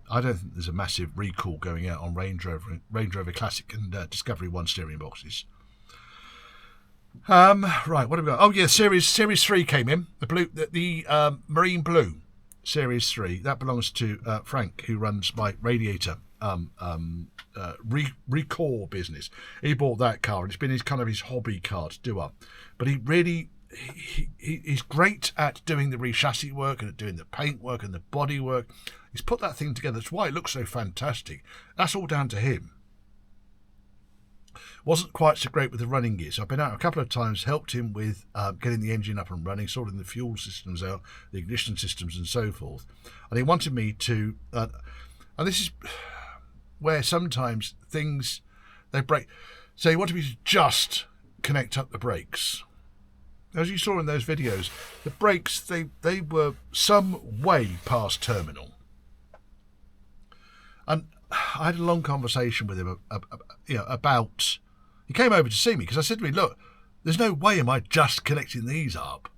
[SPEAKER 1] I don't think there's a massive recall going out on Range Rover Classic and Discovery 1 steering boxes. Right, what have we got? Oh yeah, Series 3 came in. The Marine Blue Series 3. That belongs to Frank, who runs my radiator Recore business. He bought that car, and it's been his hobby car to do up. But he's great at doing the re-chassis work and at doing the paint work and the body work. He's put that thing together. That's why it looks so fantastic. That's all down to him. Wasn't quite so great with the running gear, so I've been out a couple of times, helped him with getting the engine up and running, sorting the fuel systems out, the ignition systems and so forth. And he wanted me to, and this is where sometimes things, they break. So he wanted me to just connect up the brakes. As you saw in those videos, the brakes, they were some way past terminal. And I had a long conversation with him about. He came over to see me because I said to him, "Look, there's no way am I just connecting these up."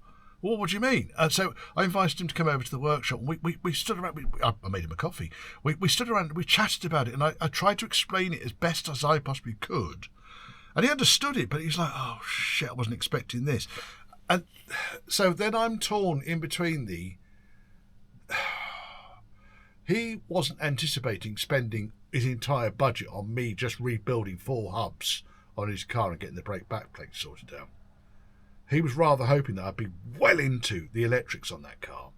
[SPEAKER 1] Well, what do you mean? And so I invited him to come over to the workshop. And we stood around. I made him a coffee. We stood around. We chatted about it, and I tried to explain it as best as I possibly could. And he understood it, but he's like, "Oh shit, I wasn't expecting this." And so then I'm torn in between the. He wasn't anticipating spending his entire budget on me just rebuilding 4 hubs on his car and getting the brake backplate sorted out. He was rather hoping that I'd be well into the electrics on that car.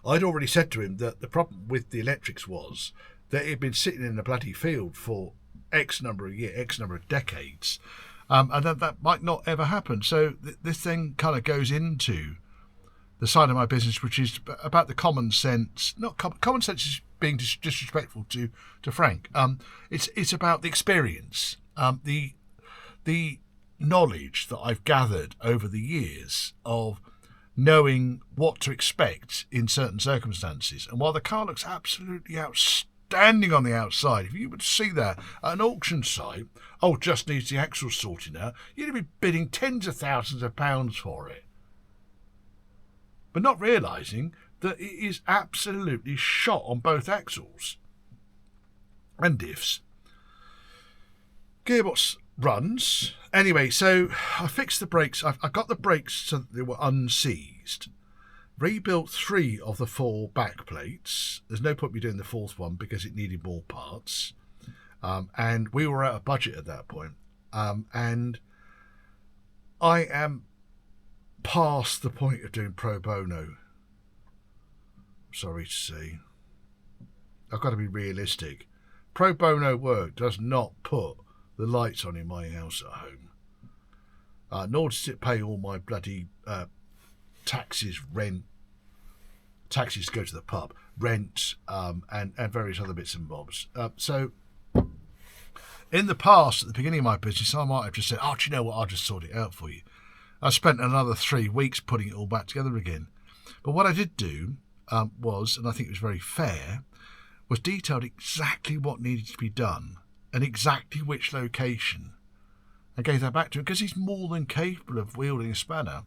[SPEAKER 1] I'd already said to him that the problem with the electrics was that it had been sitting in a bloody field for X number of years, X number of decades, and that might not ever happen. So this thing kind of goes into the side of my business, which is about the common sense. Not common sense is being disrespectful to Frank. It's about the experience, the knowledge that I've gathered over the years of knowing what to expect in certain circumstances. And while the car looks absolutely outstanding on the outside, if you would see that at an auction site, just needs the axles sorted out, you'd be bidding tens of thousands of pounds for it. But not realising that it is absolutely shot on both axles and diffs. Gearbox runs. Anyway, so I fixed the brakes. I got the brakes so that they were unseized. Rebuilt 3 of the 4 back plates. There's no point me doing the 4th one because it needed more parts. And we were out of budget at that point. And I am past the point of doing pro bono. Sorry to say. I've got to be realistic. Pro bono work does not put the lights on in my house at home. Nor does it pay all my bloody taxes, rent, taxes to go to the pub, rent, and various other bits and bobs. So In the past, at the beginning of my business, I might have just said, oh, do you know what, I'll just sort it out for you. I spent another 3 weeks putting it all back together again. But what I did do was, and I think it was very fair, was detailed exactly what needed to be done and exactly which location, and gave that back to him, because he's more than capable of wielding a spanner.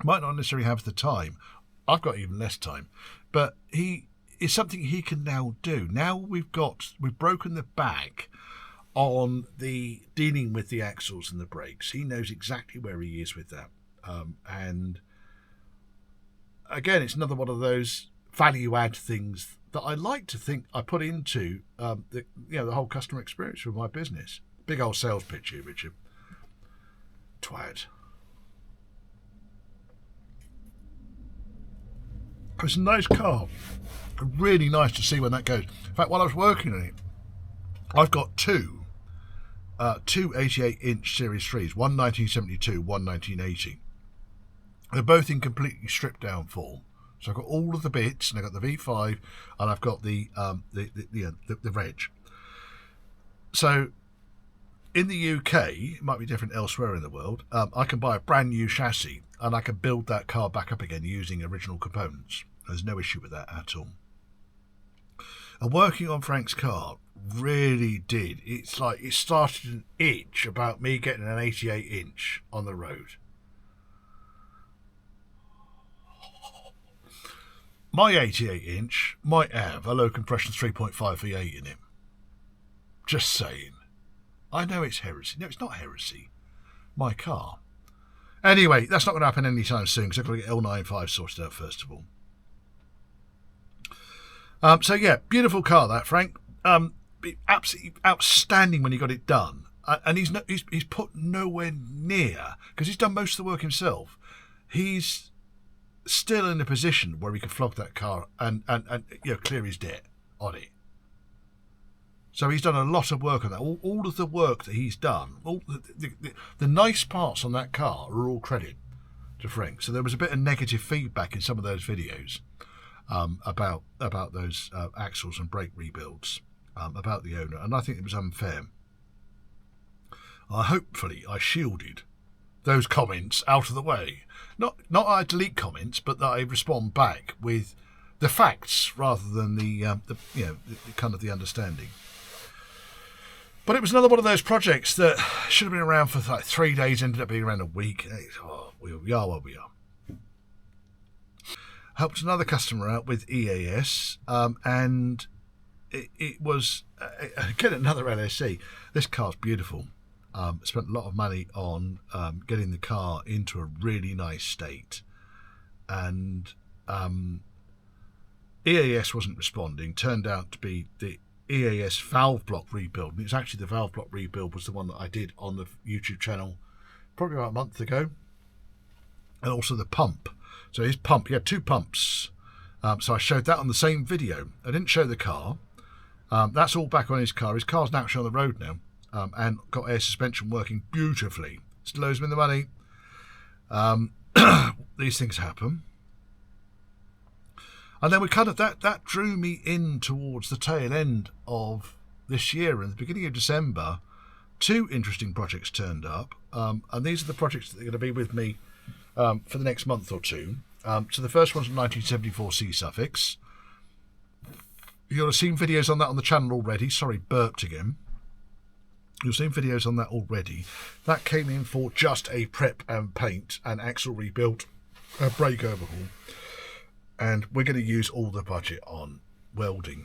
[SPEAKER 1] Might not necessarily have the time. I've got even less time. But it's something he can now do. Now we've broken the back on the dealing with the axles and the brakes. He knows exactly where he is with that. And again, it's another one of those value add things that I like to think I put into the whole customer experience of my business. Big old sales pitch here, Richard. Twat. It's a nice car. Really nice to see when that goes. In fact, while I was working on it, I've got two 88-inch Series 3s, one 1972, one 1980. They're both in completely stripped down form. So I've got all of the bits, and I've got the V5, and I've got the reg. So in the UK, it might be different elsewhere in the world, I can buy a brand new chassis, and I can build that car back up again using original components. There's no issue with that at all. And working on Frank's car really did. It's like it started an itch about me getting an 88-inch on the road. My 88-inch might have a low compression 3.5 V8 in it. Just saying. I know it's heresy. No, it's not heresy. My car. Anyway, that's not going to happen anytime soon, because I've got to get L95 sorted out first of all. So yeah, beautiful car that, Frank. Absolutely outstanding when he got it done, and he's put nowhere near, because he's done most of the work himself. He's still in a position where he can flog that car and clear his debt on it. So he's done a lot of work on that. All of the work that he's done, all the nice parts on that car are all credit to Frank. So there was a bit of negative feedback in some of those videos about those axles and brake rebuilds, about the owner, and I think it was unfair. Hopefully I shielded those comments out of the way. Not I delete comments, but that I respond back with the facts rather than the kind of the understanding. But it was another one of those projects that should have been around for like 3 days, ended up being around a week. We are where we are. Helped another customer out with EAS, and it was, again, another LSE. This car's beautiful. Spent a lot of money on getting the car into a really nice state. And EAS wasn't responding. Turned out to be the EAS valve block rebuild. And it's actually the valve block rebuild was the one that I did on the YouTube channel probably about a month ago. And also the pump. So his pump, he had 2 pumps. So I showed that on the same video. I didn't show the car. That's all back on his car. His car's now actually on the road now, and got air suspension working beautifully. Still owes me the money. These things happen. And then we kind of, that drew me in towards the tail end of this year. In the beginning of December, 2 interesting projects turned up. And these are the projects that are going to be with me for the next month or two. So the first one's a 1974 C Suffix. You'll have seen videos on that on the channel already. Sorry, burped again. You've seen videos on that already. That came in for just a prep and paint, and axle rebuilt, a brake overhaul. And we're going to use all the budget on welding.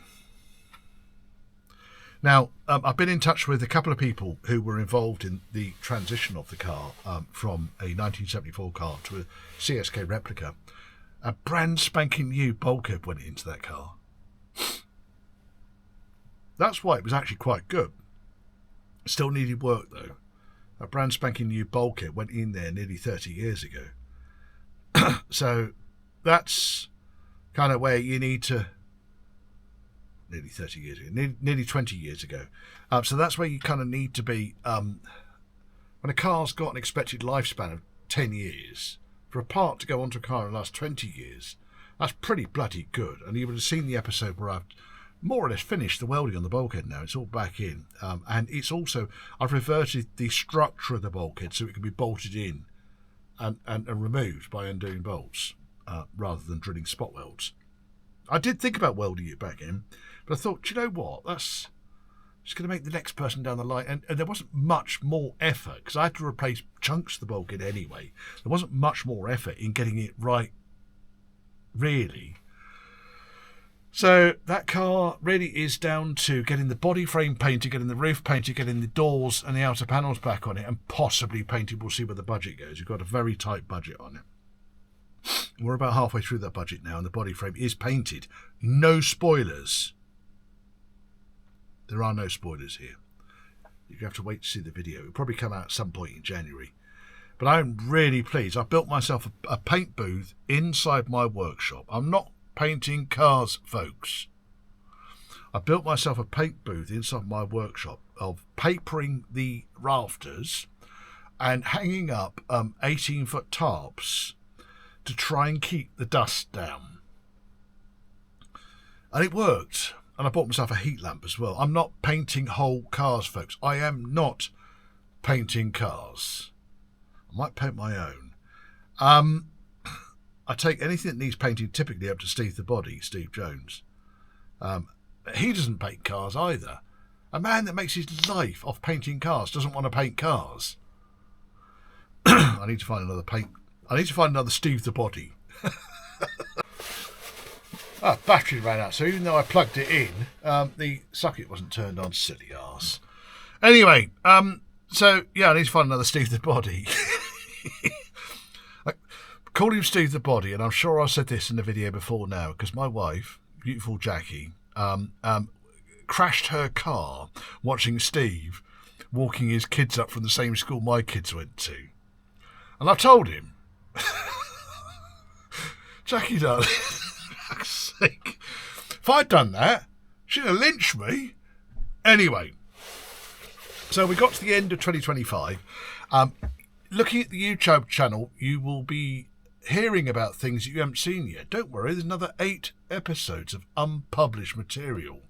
[SPEAKER 1] Now, I've been in touch with a couple of people who were involved in the transition of the car from a 1974 car to a CSK replica. A brand spanking new bulkhead went into that car. That's why it was actually quite good. Still needed work though. A brand spanking new bulkhead went in there nearly 30 years ago. So that's kind of where you need to... Nearly 30 years ago, nearly 20 years ago. So that's where you kind of need to be. When a car's got an expected lifespan of 10 years, for a part to go onto a car and last 20 years, that's pretty bloody good. And you would have seen the episode where I've more or less finished the welding on the bulkhead now. It's all back in. And it's also, I've reverted the structure of the bulkhead so it can be bolted in and removed by undoing bolts rather than drilling spot welds. I did think about welding it back in, but I thought, do you know what? That's just going to make the next person down the line. And there wasn't much more effort, because I had to replace chunks of the bulkhead anyway. There wasn't much more effort in getting it right, really. So that car really is down to getting the body frame painted, getting the roof painted, getting the doors and the outer panels back on it, and possibly painted. We'll see where the budget goes. We've got a very tight budget on it. We're about halfway through that budget now, and the body frame is painted. No spoilers. There are no spoilers here. You have to wait to see the video. It'll probably come out at some point in January. But I'm really pleased. I built myself a paint booth inside my workshop. I'm not painting cars, folks. I built myself a paint booth inside my workshop of papering the rafters and hanging up 18-foot tarps to try and keep the dust down. And it worked. And I bought myself a heat lamp as well. I'm not painting whole cars, folks. I am not painting cars. I might paint my own. I take anything that needs painting typically up to Steve the Body, Steve Jones. He doesn't paint cars either. A man that makes his life off painting cars doesn't want to paint cars. I need to find another Steve the Body. Battery ran out, so even though I plugged it in, the socket wasn't turned on. Silly arse. Anyway, so yeah, I need to find another Steve the Body. Call him Steve the Body, and I'm sure I said this in the video before now, because my wife, beautiful Jackie, crashed her car watching Steve walking his kids up from the same school my kids went to. And I've told him, Jackie, darling, for fuck's sake, if I'd done that, she'd have lynched me. Anyway, so we got to the end of 2025. Looking at the YouTube channel, you will be hearing about things that you haven't seen yet. Don't worry, there's another 8 episodes of unpublished material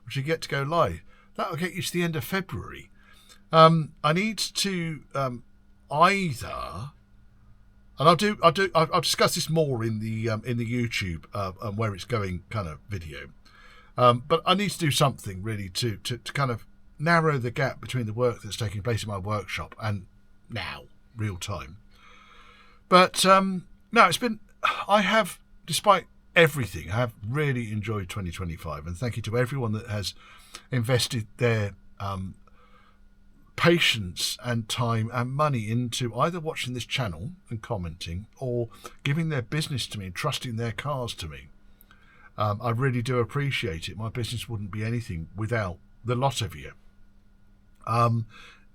[SPEAKER 1] which you get to go live. That'll get you to the end of February. I need to either, and I'll discuss this more in the YouTube and where it's going kind of video. But I need to do something really to kind of narrow the gap between the work that's taking place in my workshop and now real time. But no, I have, despite everything, I have really enjoyed 2025, and thank you to everyone that has invested their patience and time and money into either watching this channel and commenting or giving their business to me and trusting their cars to me. I really do appreciate it. My business wouldn't be anything without the lot of you.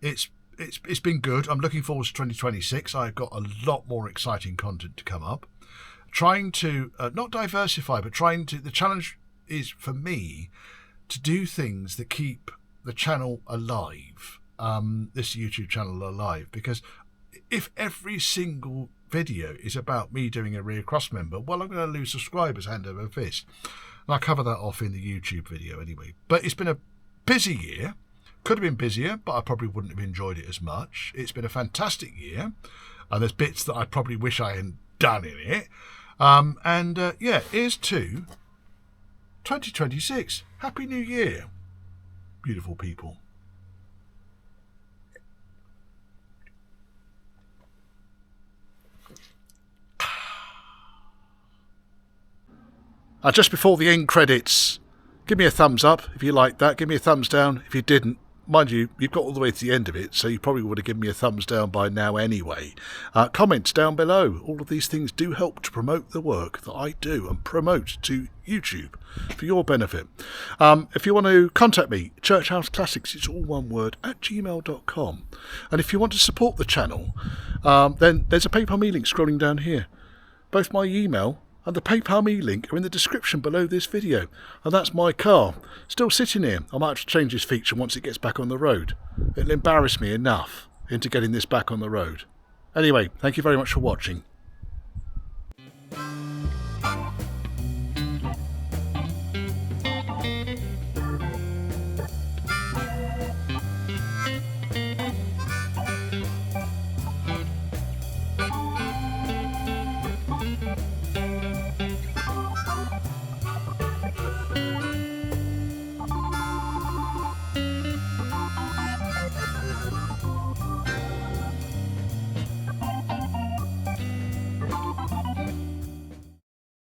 [SPEAKER 1] It's been good. I'm looking forward to 2026. I've got a lot more exciting content to come up. Trying to, not diversify, but the challenge is for me to do things that keep the channel alive, this YouTube channel alive, because if every single video is about me doing a rear cross member, well, I'm going to lose subscribers hand over fist. And I'll cover that off in the YouTube video anyway. But it's been a busy year. Could have been busier, but I probably wouldn't have enjoyed it as much. It's been a fantastic year, and there's bits that I probably wish I hadn't done in it. Yeah, here's to 2026. Happy New Year, beautiful people. Just before the end credits, give me a thumbs up if you liked that. Give me a thumbs down if you didn't. Mind you, you've got all the way to the end of it, so you probably would have given me a thumbs down by now anyway. Comments down below. All of these things do help to promote the work that I do and promote to YouTube for your benefit. If you want to contact me, churchhouseclassics, it's all one word, @gmail.com. And if you want to support the channel, then there's a PayPal me link scrolling down here. Both my email and the PayPal me link are in the description below this video. And that's my car, still sitting here. I might have to change this feature once it gets back on the road. It'll embarrass me enough into getting this back on the road. Anyway, thank you very much for watching.